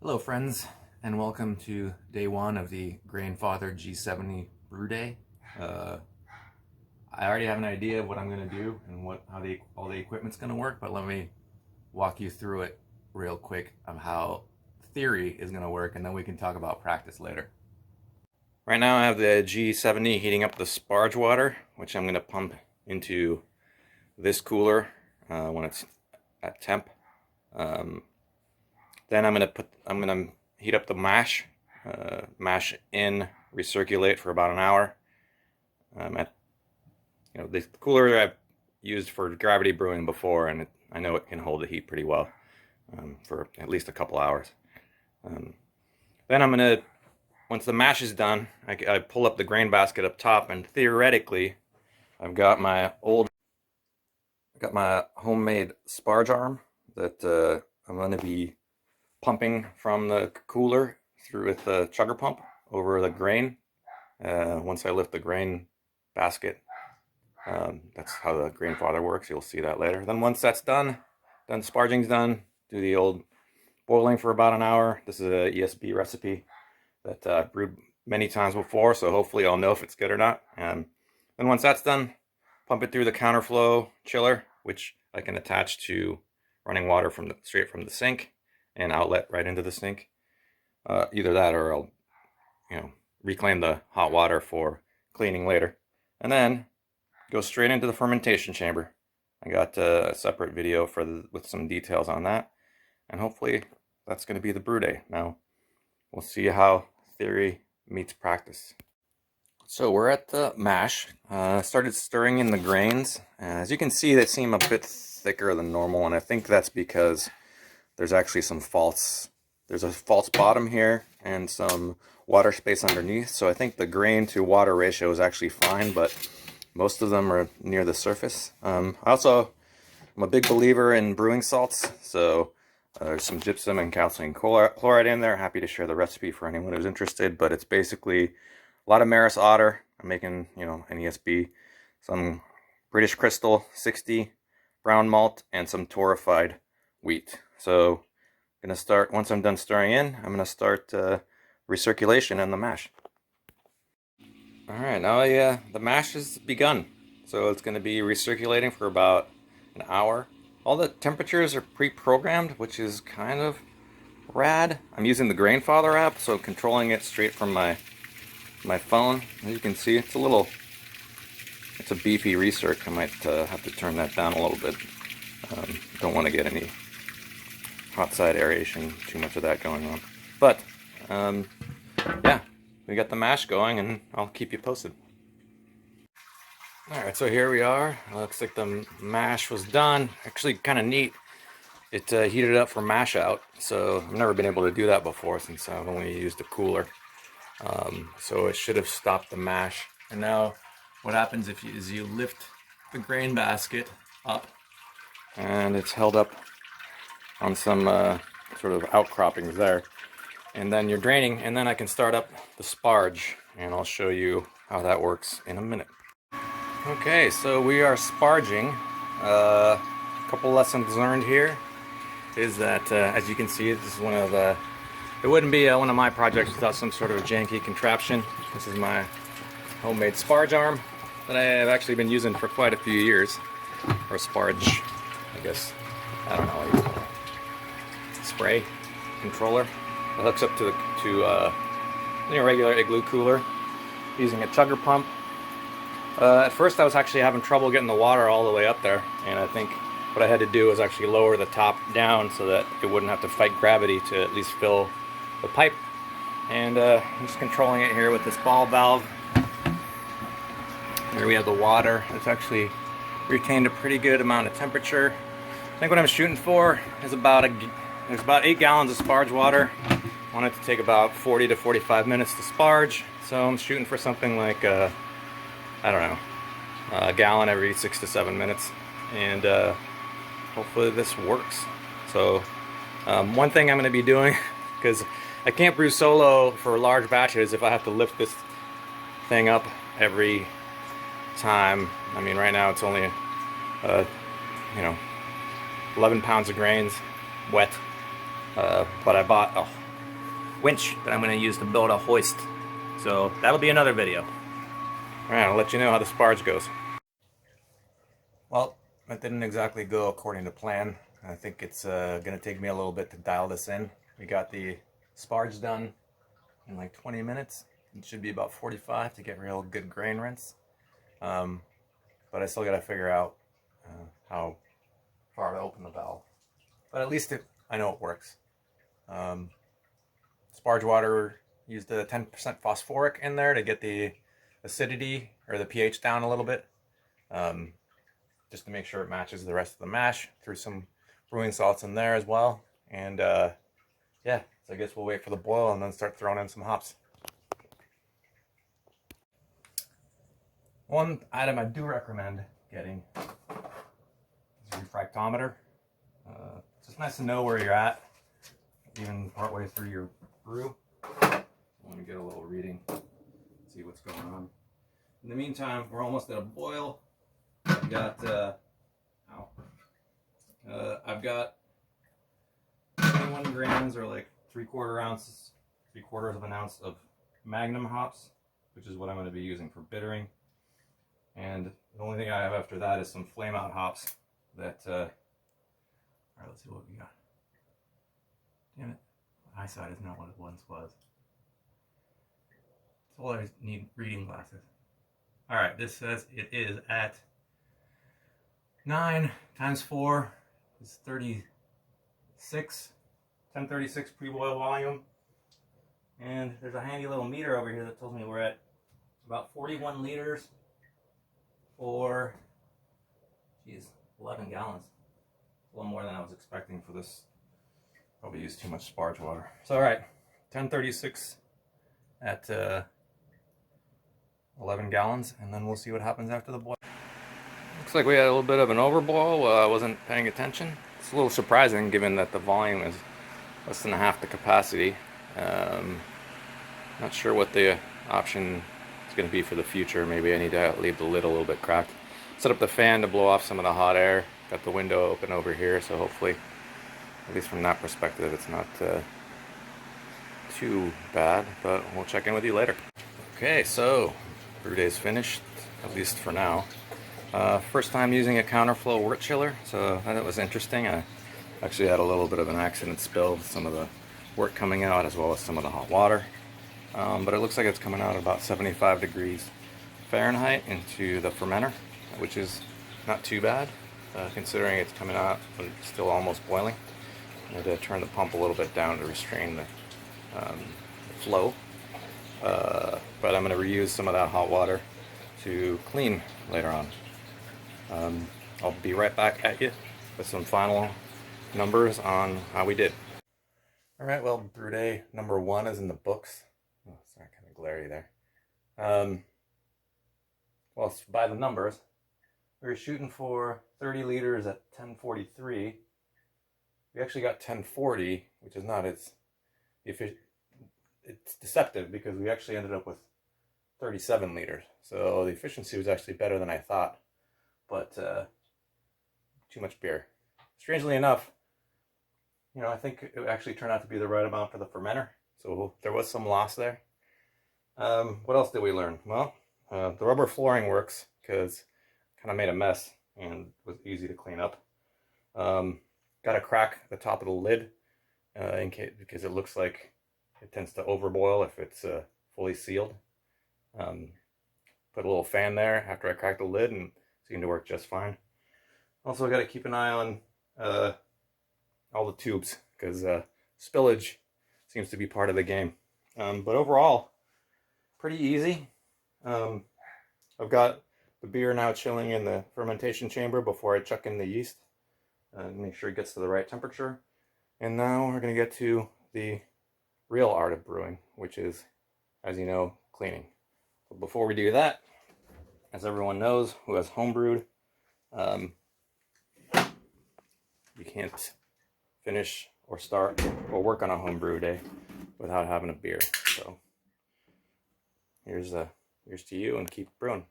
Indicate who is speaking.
Speaker 1: Hello friends, and welcome to day one of the Grainfather G70 brew day. I already have an idea of what I'm going to do and how all the equipment's going to work, but let me walk you through it real quick of how theory is going to work, and then we can talk about practice later. Right now I have the G70 heating up the sparge water, which I'm going to pump into this cooler when it's at temp. Then I'm gonna heat up the mash, mash in, recirculate for about an hour. The cooler I've used for gravity brewing before, and I know it can hold the heat pretty well for at least a couple hours. Then once the mash is done, I pull up the grain basket up top, and theoretically, I've got my homemade sparge arm that I'm going to be pumping from the cooler through with the chugger pump over the grain. Once I lift the grain basket, that's how the Grainfather works. You'll see that later. Then once that's done, sparging's done, do the old boiling for about an hour. This is a ESB recipe that I've brewed many times before, so hopefully I'll know if it's good or not. Then once that's done, pump it through the counterflow chiller, which I can attach to running water straight from the sink and outlet right into the sink. Either that, or I'll reclaim the hot water for cleaning later. And then go straight into the fermentation chamber. I got a separate video with some details on that, and hopefully that's going to be the brew day. Now we'll see how theory meets practice. So we're at the mash. Started stirring in the grains. As you can see, they seem a bit thicker than normal, and I think that's because there's actually there's a false bottom here and some water space underneath. So I think the grain to water ratio is actually fine, but most of them are near the surface. I'm a big believer in brewing salts, so there's some gypsum and calcium chloride in there. Happy to share the recipe for anyone who's interested, but it's basically a lot of Maris Otter. I'm making, NESB, some British Crystal 60 brown malt, and some torrefied wheat. So I'm gonna start, once I'm done stirring in, I'm gonna start recirculation in the mash. All right, now the mash has begun. So it's gonna be recirculating for about an hour. All the temperatures are pre-programmed, which is kind of rad. I'm using the Grainfather app, so controlling it straight from my phone. As you can see, it's a beefy recirc. I might have to turn that down a little bit. Don't want to get any hot side aeration, too much of that going on. But yeah, we got the mash going, and I'll keep you posted. Alright, so here we are. Looks like the mash was done. Actually kind of neat. It heated up for mash out, so I've never been able to do that before since I've only used a cooler. So it should have stopped the mash. And now what happens is you lift the grain basket up, and it's held up on some sort of outcroppings there, and then you're draining, and then I can start up the sparge, and I'll show you how that works in a minute. Okay, so we are sparging. A couple lessons learned here is that as you can see, this is it wouldn't be one of my projects without some sort of janky contraption. This is my homemade sparge arm that I have actually been using for quite a few years, or sparge, I guess, I don't know what you call it. Spray controller. It hooks up to a regular igloo cooler using a chugger pump. At first I was actually having trouble getting the water all the way up there, and I think what I had to do was actually lower the top down so that it wouldn't have to fight gravity to at least fill the pipe. And I'm just controlling it here with this ball valve. Here we have the water. It's actually retained a pretty good amount of temperature. I think what I'm shooting for is there's about 8 gallons of sparge water. I want it to take about 40 to 45 minutes to sparge, so I'm shooting for something like I don't know, a gallon every 6 to 7 minutes, and hopefully this works. So one thing I'm going to be doing, because I can't brew solo for large batches if I have to lift this thing up every time. I mean, right now it's only 11 pounds of grains wet, but I bought winch that I'm going to use to build a hoist. So that'll be another video. Alright, I'll let you know how the sparge goes. Well, that didn't exactly go according to plan. I think it's going to take me a little bit to dial this in. We got the sparge done in like 20 minutes. It should be about 45 to get real good grain rinse. But I still got to figure out how far to open the valve. But at least I know it works. Sparge water, used a 10% phosphoric in there to get the acidity or the pH down a little bit. Just to make sure it matches the rest of the mash. Threw some brewing salts in there as well. And yeah, so I guess we'll wait for the boil and then start throwing in some hops. One item I do recommend getting is a refractometer. It's just nice to know where you're at, even partway through your brew. I want to get a little reading, see what's going on. In the meantime, we're almost at a boil. I've got, I've got 21 grams, or like 3/4 ounces, 3/4 of an ounce of Magnum hops, which is what I'm going to be using for bittering. And the only thing I have after that is some flame out hops that, alright, let's see what we got. Damn it, my eyesight is not what it once was. That's all I need, reading glasses. Alright, this says it is at 9 times 4 is 36, 1036 pre-boil volume. And there's a handy little meter over here that tells me we're at about 41 liters for, geez, 11 gallons. A little more than I was expecting for this. Probably used too much sparge water. So alright, 1036 at 11 gallons, and then we'll see what happens after the boil. Looks like we had a little bit of an overboil while I wasn't paying attention. It's a little surprising given that the volume is less than half the capacity. Not sure what the option is going to be for the future. Maybe I need to leave the lid a little bit cracked. Set up the fan to blow off some of the hot air. Got the window open over here, so hopefully, at least from that perspective, it's not too bad, but we'll check in with you later. Okay, so brew day's finished, at least for now. First time using a counterflow wort chiller, so that was interesting. I actually had a little bit of an accident spill with some of the wort coming out as well as some of the hot water. But it looks like it's coming out at about 75 degrees Fahrenheit into the fermenter, which is not too bad, considering it's coming out when it's still almost boiling. I had to turn the pump a little bit down to restrain the flow. But I'm going to reuse some of that hot water to clean later on. I'll be right back at you with some final numbers on how we did. Alright, well, brew day number 1 is in the books. Oh, sorry, kind of glary there. Well, by the numbers, we were shooting for 30 liters at 1043. We actually got 1040, which is not it's deceptive because we actually ended up with 37 liters. So the efficiency was actually better than I thought, but too much beer. Strangely enough, you know, I think it actually turned out to be the right amount for the fermenter. So there was some loss there. What else did we learn? Well, the rubber flooring works because it kind of made a mess and was easy to clean up. Got to crack the top of the lid in case, because it looks like it tends to overboil if it's fully sealed. Put a little fan there after I cracked the lid and it seemed to work just fine. Also got to keep an eye on all the tubes because spillage seems to be part of the game. But overall, pretty easy. I've got the beer now chilling in the fermentation chamber before I chuck in the yeast. Make sure it gets to the right temperature. And now we're going to get to the real art of brewing, which is, as you know, cleaning. But before we do that, as everyone knows who has homebrewed, you can't finish or start or work on a homebrew day without having a beer. So here's to you, and keep brewing.